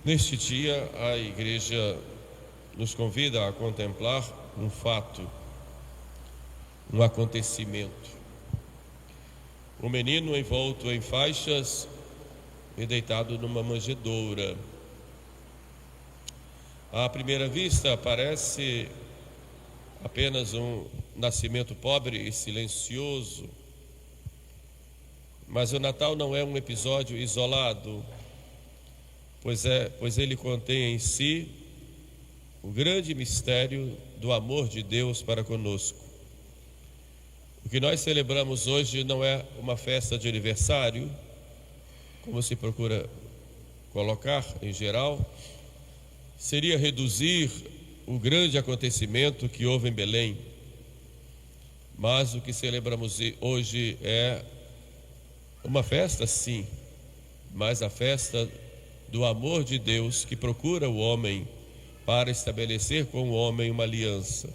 Neste dia, a igreja nos convida a contemplar um fato, um acontecimento. Um menino envolto em faixas e deitado numa manjedoura. À primeira vista, parece apenas um nascimento pobre e silencioso. Mas o Natal não é um episódio isolado, pois ele contém em si o grande mistério do amor de Deus para conosco. O que nós celebramos hoje não é uma festa de aniversário, como se procura colocar em geral, seria reduzir o grande acontecimento que houve em Belém. Mas o que celebramos hoje é uma festa, sim, mas a festa do amor de Deus que procura o homem para estabelecer com o homem uma aliança.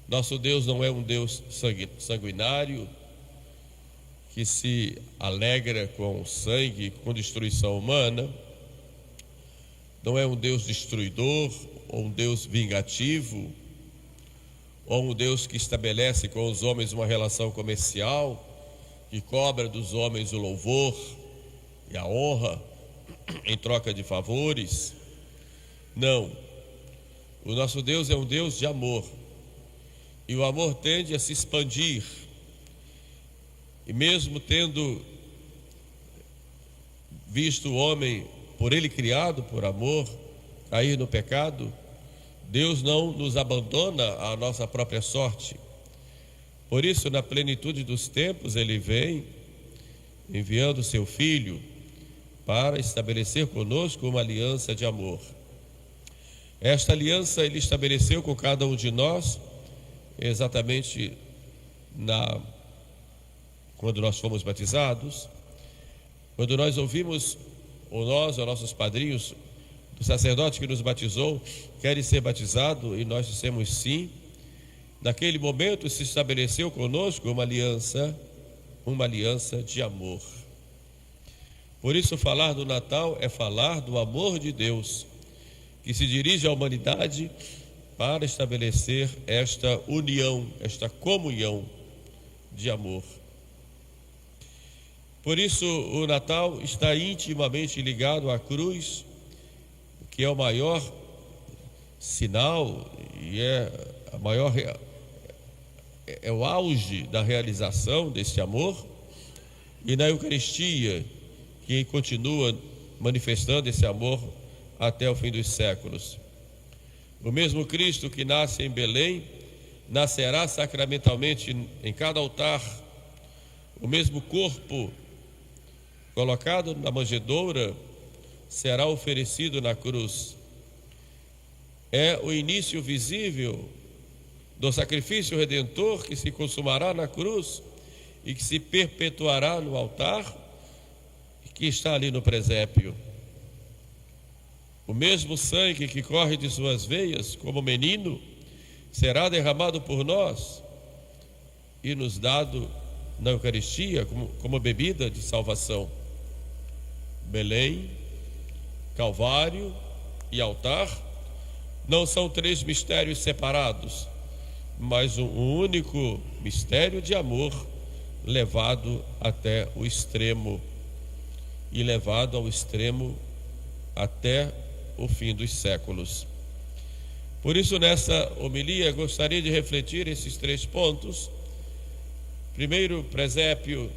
Nosso Deus não é um Deus sanguinário que se alegra com sangue, com destruição humana. Não é um Deus destruidor, ou um Deus vingativo, ou um Deus que estabelece com os homens uma relação comercial, que cobra dos homens o louvor e a honra em troca de favores. Não, o nosso Deus é um Deus de amor, e o amor tende a se expandir, e mesmo tendo visto o homem, por ele criado por amor, cair no pecado, Deus não nos abandona à nossa própria sorte. Por isso, na plenitude dos tempos, ele vem enviando seu Filho para estabelecer conosco uma aliança de amor. Esta aliança ele estabeleceu com cada um de nós exatamente quando nós fomos batizados, quando nós ouvimos, ou nossos padrinhos, do sacerdote que nos batizou, querem ser batizado, e nós dissemos sim. Naquele momento se estabeleceu conosco uma aliança de amor. Por isso, falar do Natal é falar do amor de Deus, que se dirige à humanidade para estabelecer esta união, esta comunhão de amor. Por isso, o Natal está intimamente ligado à cruz, que é o maior sinal e é o auge da realização desse amor, e na Eucaristia, que continua manifestando esse amor até o fim dos séculos. O mesmo Cristo que nasce em Belém, nascerá sacramentalmente em cada altar. O mesmo corpo colocado na manjedoura será oferecido na cruz. É o início visível do sacrifício redentor que se consumará na cruz e que se perpetuará no altar que está ali no presépio. O mesmo sangue que corre de suas veias como menino será derramado por nós e nos dado na Eucaristia como bebida de salvação. Belém, Calvário e altar não são três mistérios separados, mas um único mistério de amor levado até o extremo, e levado ao extremo até o fim dos séculos. Por isso, nessa homilia, gostaria de refletir esses três pontos. Primeiro, o presépio,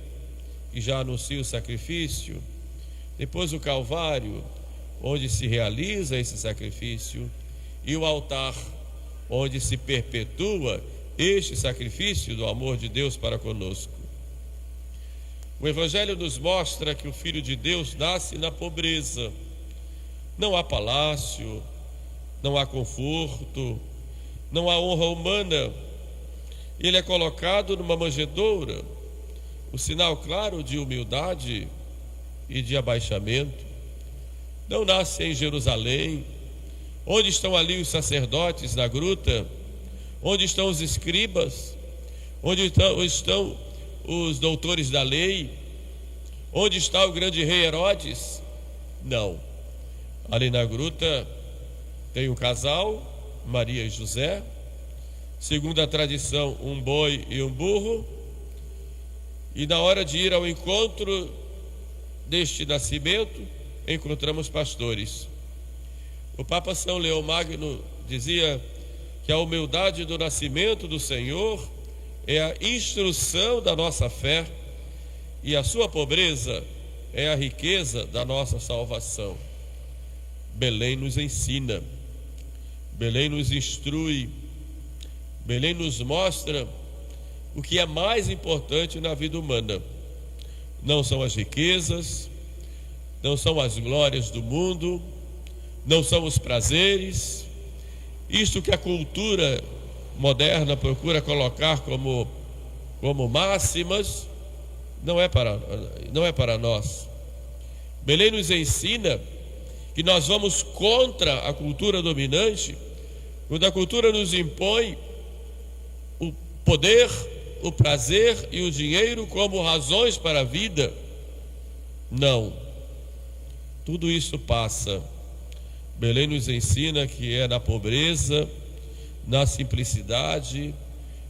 que já anuncia o sacrifício. Depois, o Calvário, onde se realiza esse sacrifício. E o altar, onde se perpetua este sacrifício do amor de Deus para conosco. O Evangelho nos mostra que o Filho de Deus nasce na pobreza. Não há palácio, não há conforto, não há honra humana. Ele é colocado numa manjedoura, o sinal claro de humildade e de abaixamento. Não nasce em Jerusalém. Onde estão ali os sacerdotes na gruta? Onde estão os escribas? Onde estão os doutores da lei? Onde está o grande rei Herodes? Não. Ali na gruta tem um casal, Maria e José. Segundo a tradição, um boi e um burro. E na hora de ir ao encontro deste nascimento, encontramos pastores. O Papa São Leão Magno dizia que a humildade do nascimento do Senhor é a instrução da nossa fé e a sua pobreza é a riqueza da nossa salvação. Belém nos ensina, Belém nos instrui, Belém nos mostra o que é mais importante na vida humana. Não são as riquezas, não são as glórias do mundo, não são os prazeres. Isto que a cultura moderna procura colocar como máximas, não é para nós. Belém nos ensina que nós vamos contra a cultura dominante, quando a cultura nos impõe o poder, o prazer e o dinheiro como razões para a vida. Não, tudo isso passa. Belém nos ensina que é na pobreza, na simplicidade,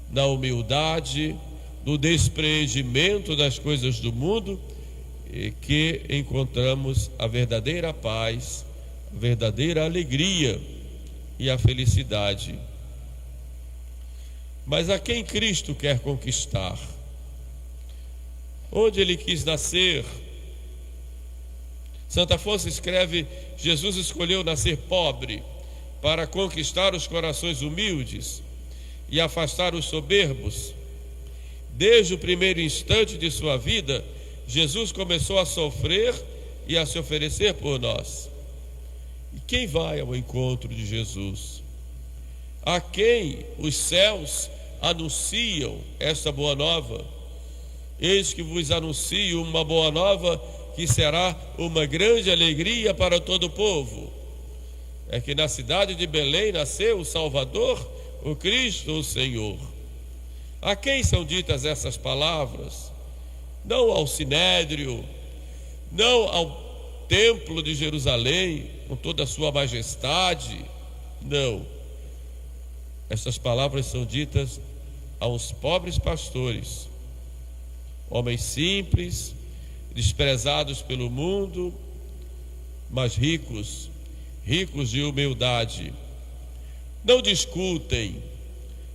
na humildade, no despreendimento das coisas do mundo que encontramos a verdadeira paz, a verdadeira alegria e a felicidade. Mas a quem Cristo quer conquistar? Onde ele quis nascer? Santo Afonso escreve: Jesus escolheu nascer pobre para conquistar os corações humildes e afastar os soberbos. Desde o primeiro instante de sua vida, Jesus começou a sofrer e a se oferecer por nós. E quem vai ao encontro de Jesus? A quem os céus anunciam esta boa nova? Eis que vos anuncio uma boa nova que será uma grande alegria para todo o povo. É que na cidade de Belém nasceu o Salvador, o Cristo, o Senhor. A quem são ditas essas palavras? Não ao Sinédrio, não ao templo de Jerusalém, com toda a sua majestade, não. Essas palavras são ditas aos pobres pastores, homens simples, desprezados pelo mundo, mas ricos de humildade. Não discutem,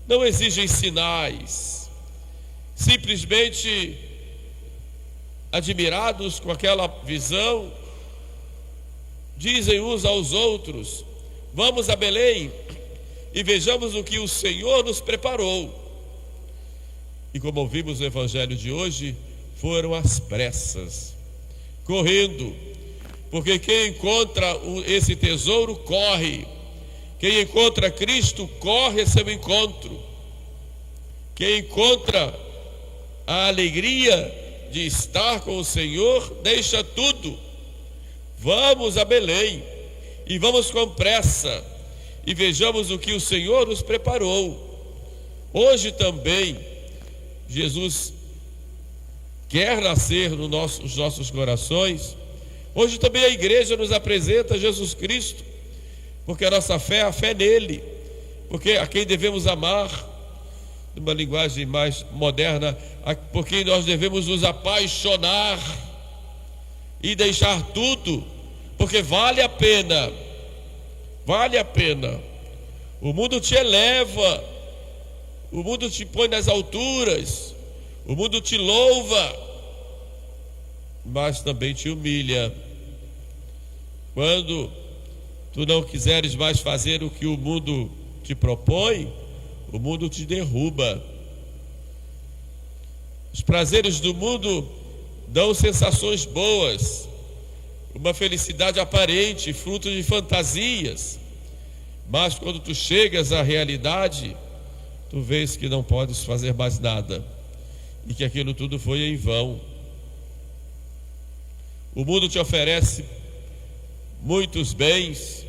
não exigem sinais, simplesmente admirados com aquela visão, dizem uns aos outros: vamos a Belém e vejamos o que o Senhor nos preparou. E como ouvimos no Evangelho de hoje, foram às pressas, correndo, porque quem encontra esse tesouro corre, quem encontra Cristo corre a seu encontro, quem encontra a alegria de estar com o Senhor deixa tudo. Vamos a Belém e vamos com pressa e vejamos o que o Senhor nos preparou. Hoje também Jesus quer nascer nos nossos corações. Hoje também a igreja nos apresenta Jesus Cristo, porque a nossa fé é a fé nele, porque a quem devemos amar, numa linguagem mais moderna, por quem nós devemos nos apaixonar e deixar tudo, porque vale a pena. Vale a pena. O mundo te eleva, o mundo te põe nas alturas, o mundo te louva, mas também te humilha. Quando tu não quiseres mais fazer o que o mundo te propõe, o mundo te derruba. Os prazeres do mundo dão sensações boas, uma felicidade aparente, fruto de fantasias, mas quando tu chegas à realidade, tu vês que não podes fazer mais nada e que aquilo tudo foi em vão. O mundo te oferece muitos bens,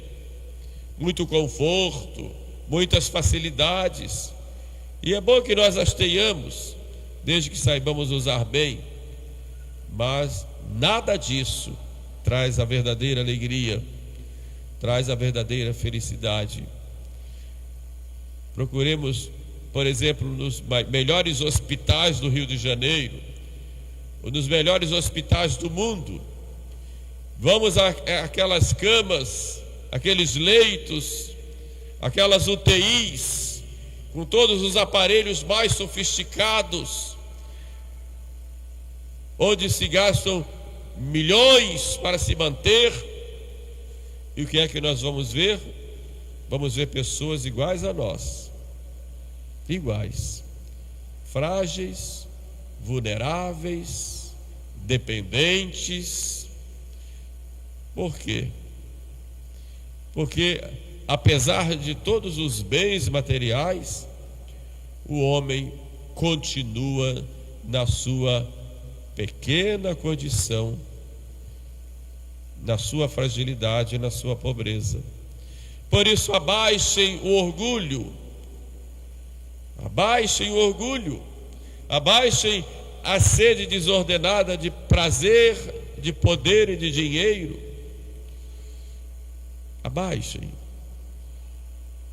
muito conforto, muitas facilidades, e é bom que nós as tenhamos, desde que saibamos usar bem, mas nada disso traz a verdadeira alegria. traz a verdadeira felicidade. Procuremos, por exemplo, nos melhores hospitais do Rio de Janeiro, ou nos melhores hospitais do mundo. Vamos àquelas camas, aqueles leitos, aquelas UTIs, com todos os aparelhos mais sofisticados, onde se gastam milhões para se manter. E o que é que nós vamos ver? Vamos ver pessoas iguais a nós, iguais, frágeis, vulneráveis, dependentes. Por quê? Porque apesar de todos os bens materiais, o homem continua na sua pequena condição, na sua fragilidade, na sua pobreza. Por isso, abaixem o orgulho, abaixem a sede desordenada de prazer, de poder e de dinheiro. Abaixem,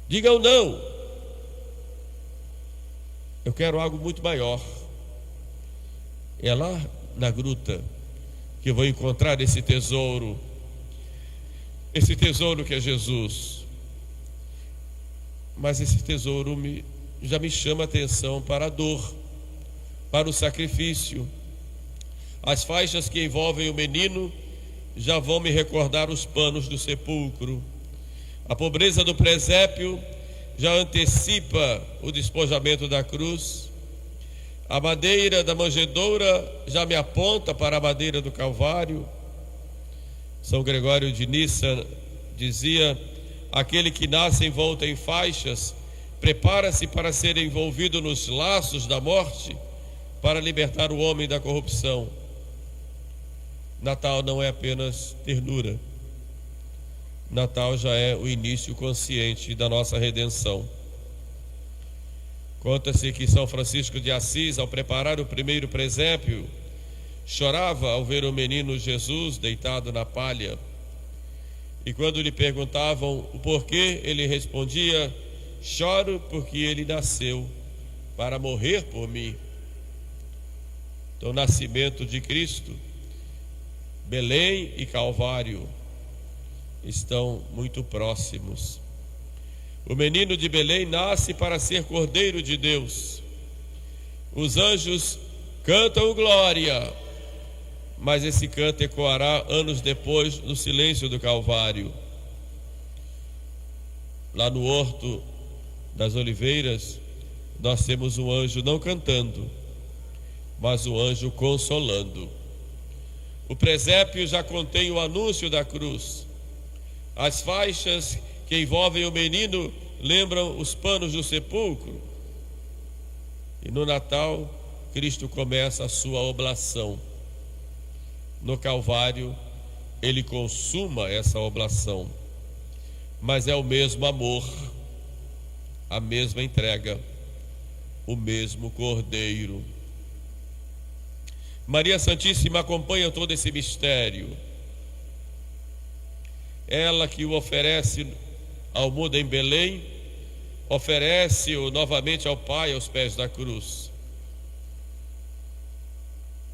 digam não, eu quero algo muito maior. É lá na gruta que eu vou encontrar esse tesouro que é Jesus. Mas esse tesouro já me chama a atenção para a dor, para o sacrifício. As faixas que envolvem o menino já vão me recordar os panos do sepulcro. A pobreza do presépio já antecipa o despojamento da cruz. A madeira da manjedoura já me aponta para a madeira do Calvário. São Gregório de Nissa dizia: aquele que nasce envolto em faixas prepara-se para ser envolvido nos laços da morte, para libertar o homem da corrupção. Natal não é apenas ternura. Natal já é o início consciente da nossa redenção. Conta-se que São Francisco de Assis, ao preparar o primeiro presépio, chorava ao ver o menino Jesus deitado na palha. E quando lhe perguntavam o porquê, ele respondia: choro porque ele nasceu para morrer por mim. Então, o nascimento de Cristo, Belém e Calvário estão muito próximos. O menino de Belém nasce para ser Cordeiro de Deus. Os anjos cantam glória, mas esse canto ecoará anos depois no silêncio do Calvário. Lá no Horto das Oliveiras, nós temos um anjo não cantando, mas um anjo consolando. O presépio já contém o anúncio da cruz. As faixas que envolvem o menino lembram os panos do sepulcro. E no Natal, Cristo começa a sua oblação. No Calvário, ele consuma essa oblação. Mas é o mesmo amor, a mesma entrega, o mesmo Cordeiro. Maria Santíssima acompanha todo esse mistério. Ela que o oferece ao mundo em Belém, oferece-o novamente ao Pai aos pés da cruz.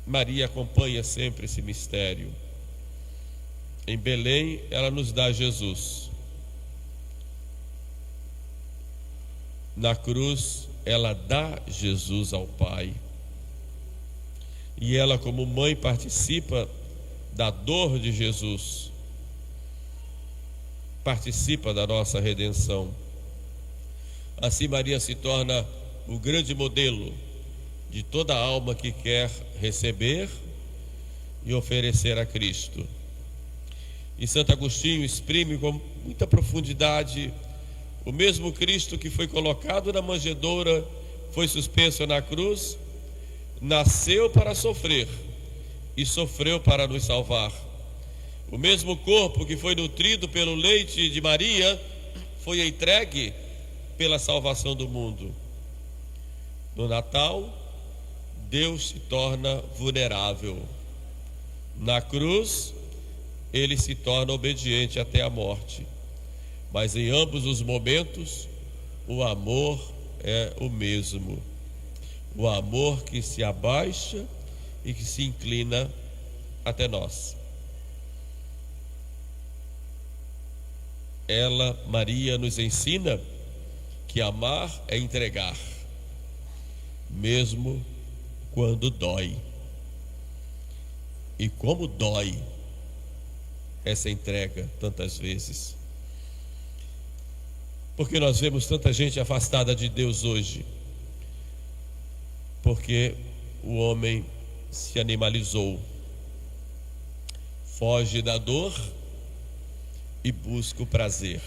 Maria acompanha sempre esse mistério. Em Belém, ela nos dá Jesus. Na cruz, ela dá Jesus ao Pai. E ela, como mãe, participa da dor de Jesus, participa da nossa redenção. Assim, Maria se torna o grande modelo de toda alma que quer receber e oferecer a Cristo. E Santo Agostinho exprime com muita profundidade: o mesmo Cristo que foi colocado na manjedoura, foi suspenso na cruz, nasceu para sofrer e sofreu para nos salvar. O mesmo corpo que foi nutrido pelo leite de Maria foi entregue pela salvação do mundo. No Natal, Deus se torna vulnerável. Na cruz, ele se torna obediente até a morte. mas em ambos os momentos o amor é o mesmo. O amor que se abaixa e que se inclina até nós. Ela, Maria, nos ensina que amar é entregar, mesmo quando dói. E como dói essa entrega tantas vezes. Porque nós vemos tanta gente afastada de Deus hoje, porque o homem se animalizou, foge da dor e busca o prazer.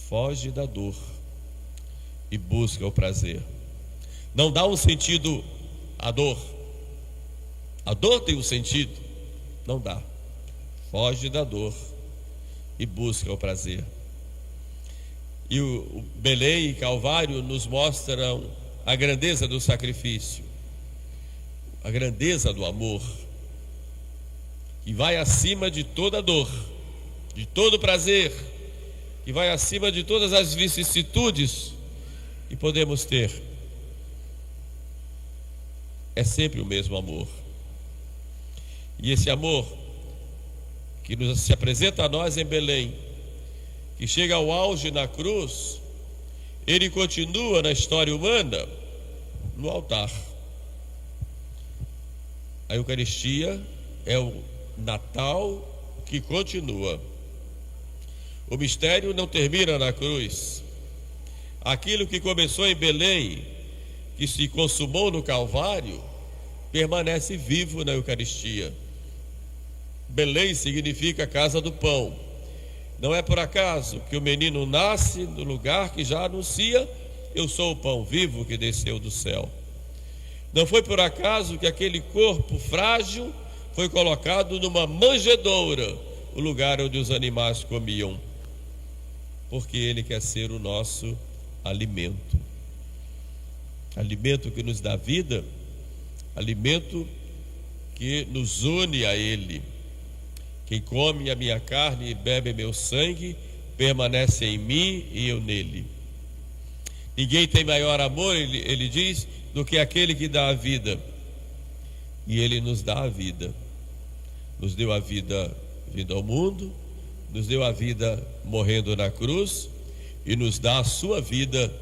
Foge da dor e busca o prazer. Não dá um sentido à dor. A dor tem um sentido? Não dá. Foge da dor e busca o prazer. E o Belém e Calvário nos mostram a grandeza do sacrifício, a grandeza do amor, que vai acima de toda dor, de todo prazer, que vai acima de todas as vicissitudes que podemos ter. É sempre o mesmo amor. E esse amor que se apresenta a nós em Belém, que chega ao auge na cruz, ele continua na história humana no altar. A Eucaristia é o Natal que continua. O mistério não termina na cruz. Aquilo que começou em Belém, que se consumou no Calvário, permanece vivo na Eucaristia. Belém significa casa do pão. Não é por acaso que o menino nasce no lugar que já anuncia: eu sou o pão vivo que desceu do céu. Não foi por acaso que aquele corpo frágil foi colocado numa manjedoura, o lugar onde os animais comiam, porque ele quer ser o nosso alimento. Alimento que nos dá vida, alimento que nos une a ele. Quem come a minha carne e bebe meu sangue, permanece em mim e eu nele. Ninguém tem maior amor, ele diz, do que aquele que dá a vida. E ele nos dá a vida. Nos deu a vida vindo ao mundo, nos deu a vida morrendo na cruz, e nos dá a sua vida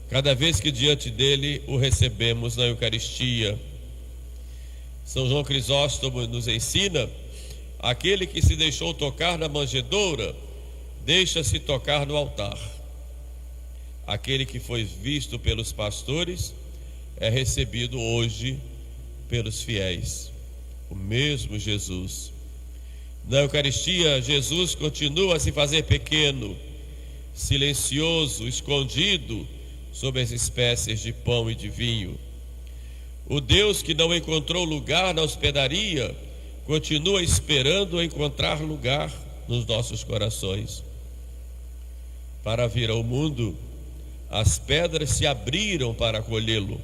cada vez que diante dele o recebemos na Eucaristia. São João Crisóstomo nos ensina: aquele que se deixou tocar na manjedoura, deixa-se tocar no altar. Aquele que foi visto pelos pastores é recebido hoje pelos fiéis. O mesmo Jesus. Na Eucaristia, Jesus continua a se fazer pequeno, silencioso, escondido sob as espécies de pão e de vinho. O Deus que não encontrou lugar na hospedaria continua esperando encontrar lugar nos nossos corações. Para vir ao mundo, as pedras se abriram para acolhê-lo,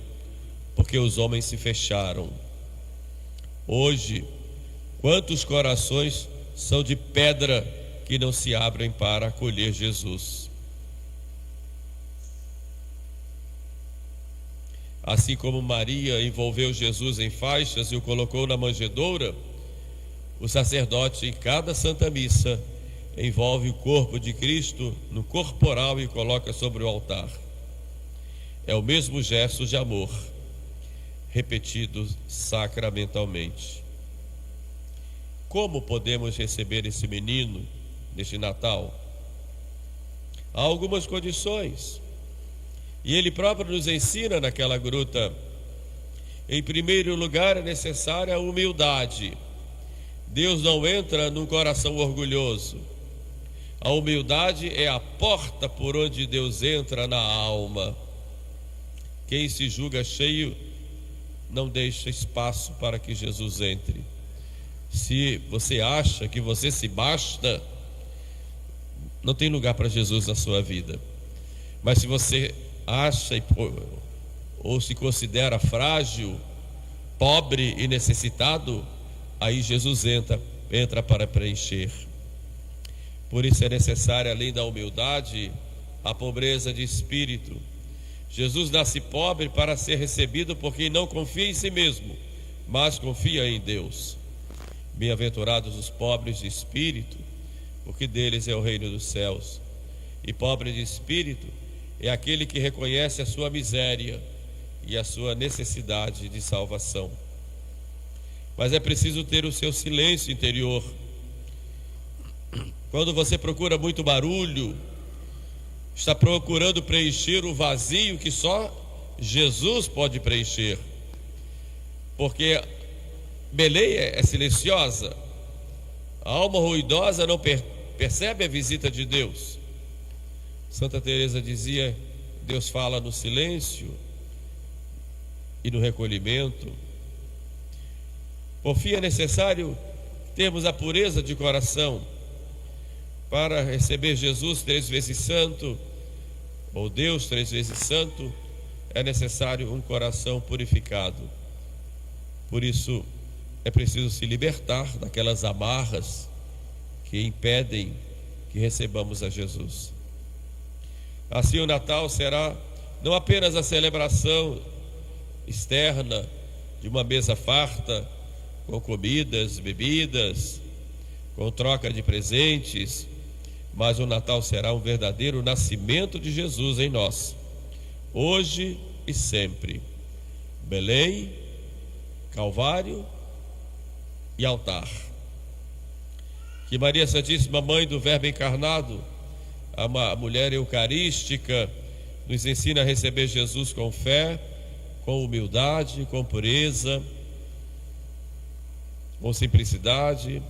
porque os homens se fecharam. Hoje, quantos corações são de pedra que não se abrem para acolher Jesus? Assim como Maria envolveu Jesus em faixas e o colocou na manjedoura, o sacerdote em cada Santa Missa envolve o corpo de Cristo no corporal e coloca sobre o altar. É o mesmo gesto de amor, repetido sacramentalmente. Como podemos receber esse menino neste Natal? Há algumas condições, e ele próprio nos ensina naquela gruta. Em primeiro lugar, é necessária a humildade. Deus não entra num coração orgulhoso. A humildade é a porta por onde Deus entra na alma. Quem se julga cheio não deixa espaço para que Jesus entre. Se você acha que você se basta, não tem lugar para Jesus na sua vida. Mas se você acha ou se considera frágil, pobre e necessitado, aí Jesus entra para preencher. Por isso é necessária, além da humildade, a pobreza de espírito. Jesus nasce pobre para ser recebido por quem não confia em si mesmo, mas confia em Deus. Bem-aventurados os pobres de espírito, porque deles é o reino dos céus. E pobre de espírito é aquele que reconhece a sua miséria e a sua necessidade de salvação. Mas é preciso ter o seu silêncio interior. Quando você procura muito barulho, está procurando preencher o vazio que só Jesus pode preencher. Porque Belém é silenciosa, a alma ruidosa não percebe a visita de Deus. Santa Teresa dizia: Deus fala no silêncio e no recolhimento. Por fim, é necessário termos a pureza de coração. Para receber Jesus 3 vezes santo, ou Deus 3 vezes santo, é necessário um coração purificado. Por isso, é preciso se libertar daquelas amarras que impedem que recebamos a Jesus. Assim, o Natal será não apenas a celebração externa de uma mesa farta, com comidas, bebidas, com troca de presentes, mas o Natal será um verdadeiro nascimento de Jesus em nós, hoje e sempre. Belém, Calvário e altar. Que Maria Santíssima, Mãe do Verbo encarnado, a mulher eucarística, nos ensina a receber Jesus com fé, com humildade, com pureza, com simplicidade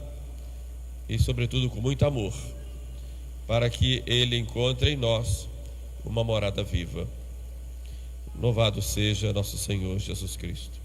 e, sobretudo, com muito amor, para que Ele encontre em nós uma morada viva. Louvado seja nosso Senhor Jesus Cristo.